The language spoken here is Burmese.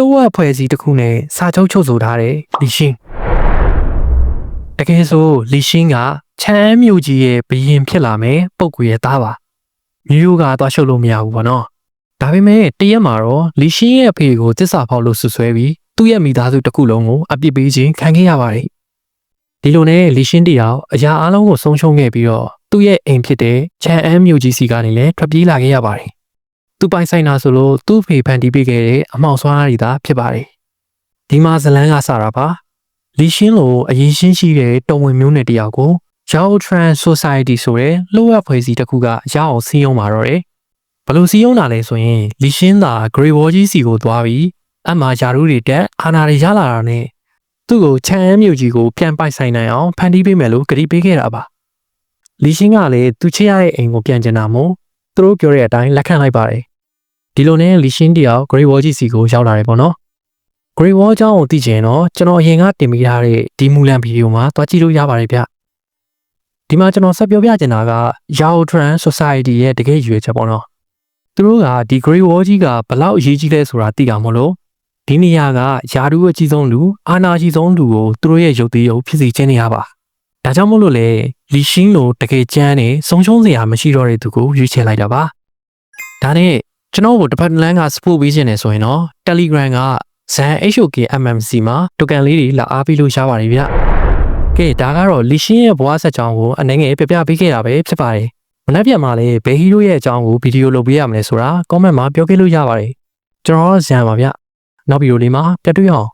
လှုပ်ဝက်ဖွဲ့စည်းတစ်ခုနဲ့စာချုပ်ချုပ်ဆိုထားတဲ့လီရှင်းတကယ်ဆိုလီရှင်းကချမ်းအမျိုးကြီးရဲ့ဘရင်ဖြစ်လာမယ်ပုပ်ကွေရဲ့သားပါမျိုးကသွားရှုပ်လို့မရဘူးပေါ့နော်ဒါပေမဲ့တရက်မှာတော့လီရှင်းရဲ့အဖေကိုတစ္ဆာဖောက်လို့ဆွဆွဲပြီးသူ့ရဲ့မိသားစုတစ်ခုလုံးကိုအပြစ်ပေးခြင်းခံခဲ့ရပါတယ်ဒီလိုနဲ့လီရှင်းတယောက်အရာအလုံးကိုဆုံးရှုံးခဲ့ပြီးတော့သူ့ရဲ့အိမ်ဖြစ်တဲ့ချမ်းအမျိုးကြီးစီကနေလည်းထွက်ပြေးလာခဲ့ရပါတယ်သူပိုင်ဆိုင်တာဆိုလို့သူ့ဖေဖန်တီးပေးခဲ့တဲ့အမောင်ဆွမ်းအားတွေသာဖြစ်ပါတယ်ဒီမှာဇလန်းကစတာပါလီရှင်းလိုအရင်ရှင်းရှိတဲ့တော်ဝင်မျိုးနယ်တယောက်ကိုYao Tran Society ဆိုတဲ့လှုပ်ဝက်ဖွဲ့စည်းတစ်ခုကရအောင်စီးရုံးมาတော့တယ်ဘလို့စီးရုံးတာလဲဆိုရင်လီရှင်းသာ Great Wall ကြီးစီကိုသွားပြီးအမှယာရုတွေတက်အာနာတွေရလာတာနဲ့သူ့ကိုချန်အန်းမြို့ကြီးကိုပြန်ပိုက်ဆိုင်နိုင်အောင်ဖန်တီးပေးမယ်လို့ကတိပေးခဲ့တာပါလီရှင်းကလည်းသူချစ်ရတဲ့အိမ်ကိုပြန်ကျင်တာမို့သူတို့ပြောတဲ့အတိုင်းလက်ခံလိုက်ပါတယ်ဒီလိုနဲ့လီရှင်းတယောက် Great Wall ကြီးစီကိုရောက်လာတယ်ပေါ့နော် Great Wall ကျောင်းကိုသိချင်တော့ကျွန်တော်အရင်ကတင်ပေးထားတဲ့ဒီမူလန်ဗီဒီယိုမှာတွားကြည့်လို့ရပါတယ်ဗျဒီမှာကျွန်တော်ဆက်ပြောပြချင်တာက Yao Tran Society ရဲ့တကယ်ရွေးချက်ပေါ့နော်သူတို့ကဒီ Great Wall ကြီးကဘလောက်အရေးကြီးလဲဆိုတာသိတာမို့လို့ဒီနေရာကယာရုအကြီးဆုံးလူအာနာရှိဆုံးလူကိုသူတို့ရဲ့ရုပ်သေးရုပ်ဖြစ်စီခြင်းနေရပါဒါကြောင့်မို့လို့လေလီရှင်းလိုတကယ်ကျန်းနေဆုံးရှုံးစရာမရှိတော့တဲ့သူကိုရွေးချယ်လိုက်တာပါဒါနဲ့ကျွန်တော်တို့တစ်ဖက်လမ်းက support ပေးခြင်းနေဆိုရင်တော့ Telegram က Zan HOK MMC မှာတိုကန်လေးတွေလာအားပေးလို့ရပါတယ်ဗျကဲဒါကတော့လီရှင်းရဲ့ဘဝဆက်ကြောင်းကိုအနေငယ်ပြပြပေးခဲ့တာပဲဖြစ်ပါတယ်မနေ့ပြန်မှာလည်းဘယ်ဟီးရိုးရဲ့အကြောင်းကိုဗီဒီယိုလုပ်ပေးရမလဲဆိုတာ comment မှာပြောခဲ့လို့ရပါတယ်ကျွန်တော်ဇန်ပါဗျနောက်ဗီဒီယိုလေးမှာပြန်တွေ့အောင်